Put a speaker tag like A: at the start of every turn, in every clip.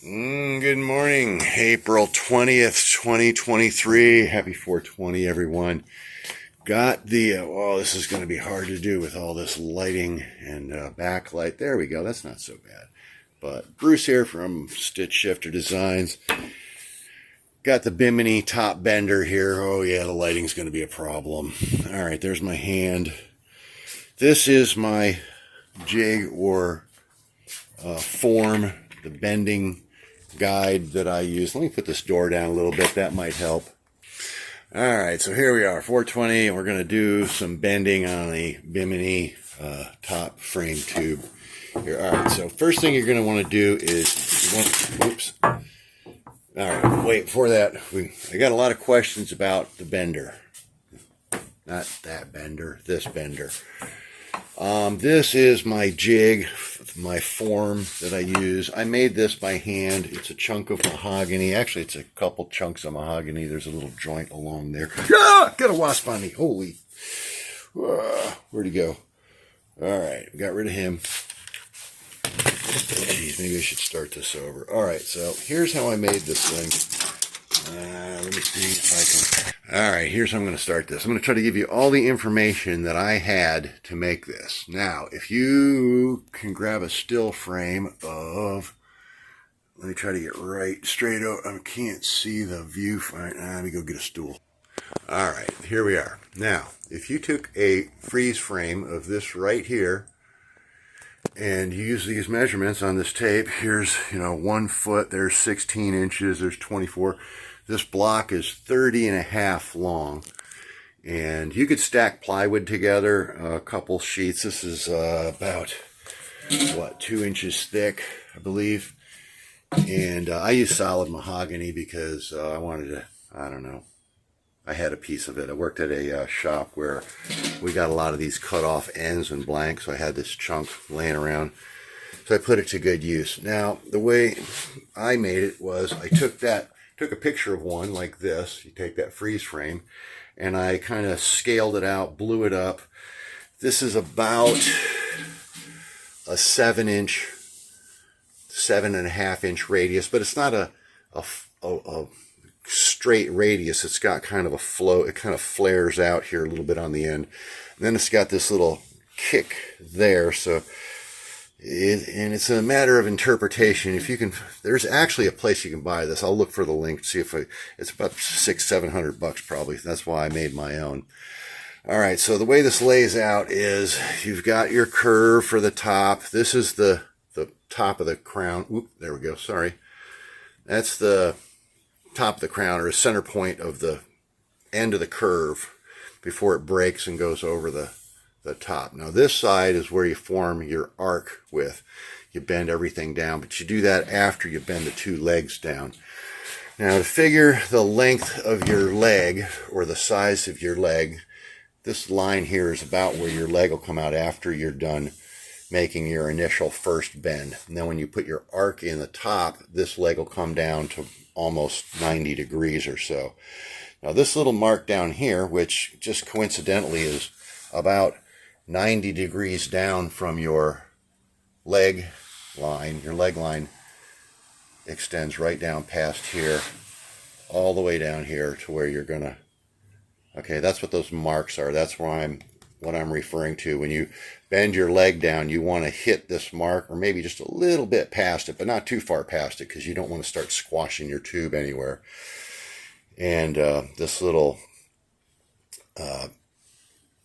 A: Good morning, April 20th, 2023. Happy 420, everyone. Got the, this is going to be hard to do with all this lighting and backlight. There we go. That's not so bad. But Bruce here from Stitch Shifter Designs. Got the Bimini top bender here. Oh yeah, the lighting's going to be a problem. All right, there's my hand. This is my jig or form, the bending guide that I use. Let me put this door down a little bit. That might help. All right, so here we are, 420, and we're going to do some bending on a Bimini top frame tube. Here, all right, so first thing you're going to want to do is, oops. All right, wait, before that, I got a lot of questions about the bender. Not that bender, this bender. This is my jig, my form that I use. I made this by hand. It's a chunk of mahogany. Actually, it's a couple chunks of mahogany. There's a little joint along there. Ah! Got a wasp on me. Holy. Where'd he go? All right, we got rid of him. Geez, maybe I should start this over. All right, so here's how I made this thing. Let me see if I can. All right, here's how I'm going to start this. I'm going to try to give you all the information that I had to make this. Now, if you can grab a still frame of, let me try to get right straight out. I can't see the view. Let me go get a stool. All right, here we are. Now, if you took a freeze frame of this right here, and you use these measurements on this tape, here's, 1 foot, there's 16 inches, there's 24. This block is 30.5 long. And you could stack plywood together, a couple sheets. This is about, 2 inches thick, I believe. And I use solid mahogany because I wanted to, I had a piece of it. I worked at a shop where we got a lot of these cut off ends and blank, so I had this chunk laying around. So I put it to good use. Now, the way I made it was I took a picture of one like this. You take that freeze frame, and I kind of scaled it out, blew it up. This is about a 7-inch, 7.5-inch radius, but it's not a straight radius. It's got kind of a flow. It kind of flares out here a little bit on the end. And then it's got this little kick there. So, and it's a matter of interpretation. If you can, there's actually a place you can buy this. I'll look for the link, see if it's about $600-700 probably. That's why I made my own. All right. So the way this lays out is you've got your curve for the top. This is the top of the crown. Oop, there we go. Sorry. That's the top of the crown, or a center point of the end of the curve before it breaks and goes over the top. Now this side is where you form your arc with. You bend everything down, but you do that after you bend the two legs down. Now to figure the length of your leg, or the size of your leg, this line here is about where your leg will come out after you're done making your initial first bend. And then when you put your arc in the top, this leg will come down to almost 90 degrees or so. Now this little mark down here, which just coincidentally is about 90 degrees down from your leg line extends right down past here, all the way down here to where you're gonna, okay, that's what those marks are. That's where what I'm referring to. When you bend your leg down, you want to hit this mark, or maybe just a little bit past it, but not too far past it, because you don't want to start squashing your tube anywhere. And this little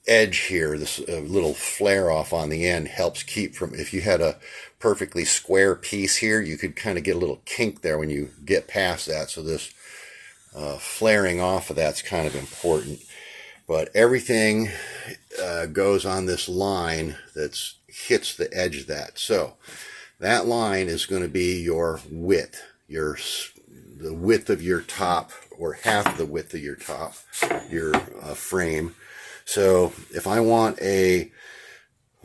A: edge here, this little flare off on the end, helps keep from, if you had a perfectly square piece here, you could kind of get a little kink there when you get past that. So this flaring off of that's kind of important. But everything goes on this line that hits the edge of that. So that line is going to be your width, the width of your top, or half the width of your top, your frame. So if I want a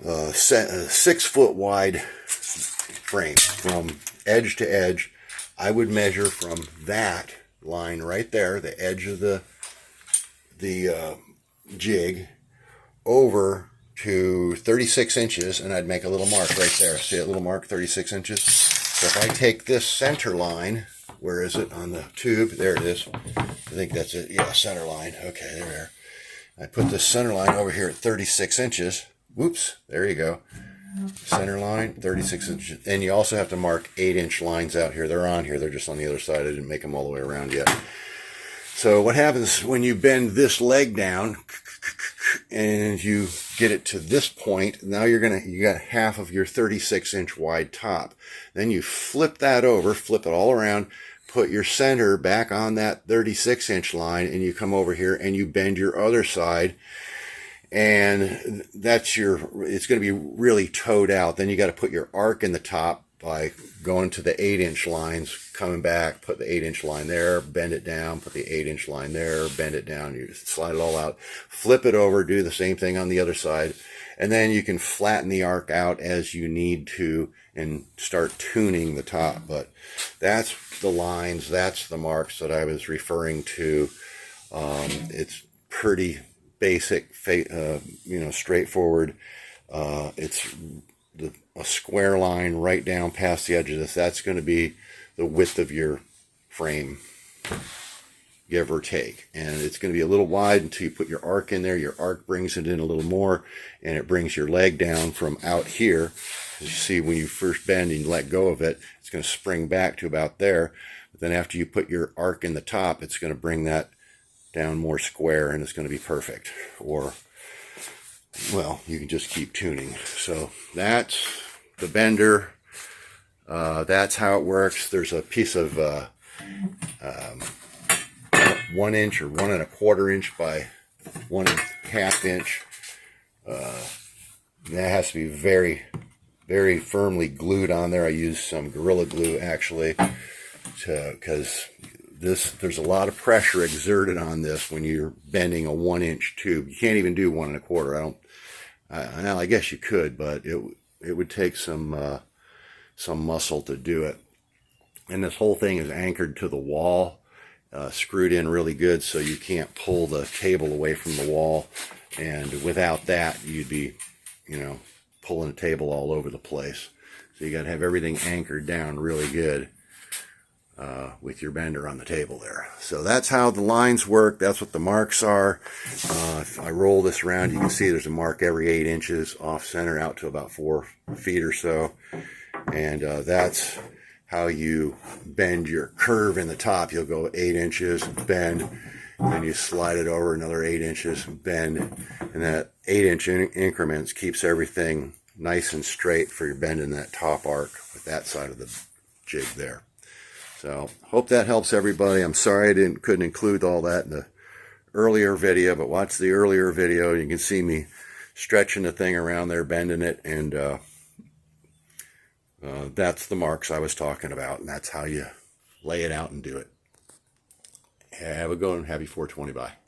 A: 6 foot wide frame from edge to edge, I would measure from that line right there, the edge of the jig, over to 36 inches, and I'd make a little mark right there. See that little mark, 36 inches? So if I take this center line, where is it on the tube? There it is. I think that's it. Yeah, center line. Okay, there. I put this center line over here at 36 inches. Whoops, there you go. Center line, 36 inches. And you also have to mark 8-inch lines out here. They're on here. They're just on the other side. I didn't make them all the way around yet. So what happens when you bend this leg down and you get it to this point, now you got half of your 36-inch wide top. Then you flip that over, flip it all around, put your center back on that 36-inch line, and you come over here and you bend your other side, and it's going to be really toed out. Then you got to put your arc in the top by going to the 8-inch lines, coming back, put the 8-inch line there, bend it down, put the 8-inch line there, bend it down, you slide it all out, flip it over, do the same thing on the other side, and then you can flatten the arc out as you need to and start tuning the top. But that's the lines, that's the marks that I was referring to. It's pretty basic, straightforward. It's a square line right down past the edge of this. That's going to be the width of your frame, give or take. And it's going to be a little wide until you put your arc in there. Your arc brings it in a little more, and it brings your leg down from out here. As you see, when you first bend and you let go of it, it's going to spring back to about there. But then after you put your arc in the top, it's going to bring that down more square, and it's going to be perfect. Or, well, you can just keep tuning. So that's the bender. That's how it works. There's a piece of 1 inch or 1 1/4 inch by 1 1/2 inch. That has to be very, very firmly glued on there. I used some Gorilla Glue actually, because there's a lot of pressure exerted on this when you're bending a 1-inch tube. You can't even do 1 1/4. I guess you could, but it would take some muscle to do it. And this whole thing is anchored to the wall, screwed in really good, so you can't pull the table away from the wall. And without that, you'd be, pulling the table all over the place. So you got to have everything anchored down really good with your bender on the table there. So that's how the lines work. That's what the marks are. If I roll this around, you can see there's a mark every 8 inches off center out to about 4 feet or so. And that's how you bend your curve in the top. You'll go 8 inches, bend, and then you slide it over another 8 inches, bend. And that 8-inch increments keeps everything nice and straight for your bending that top arc with that side of the jig there. So, hope that helps everybody. I'm sorry I couldn't include all that in the earlier video, but watch the earlier video. You can see me stretching the thing around there, bending it, and that's the marks I was talking about, and that's how you lay it out and do it. Have a good one. Happy 420. Bye.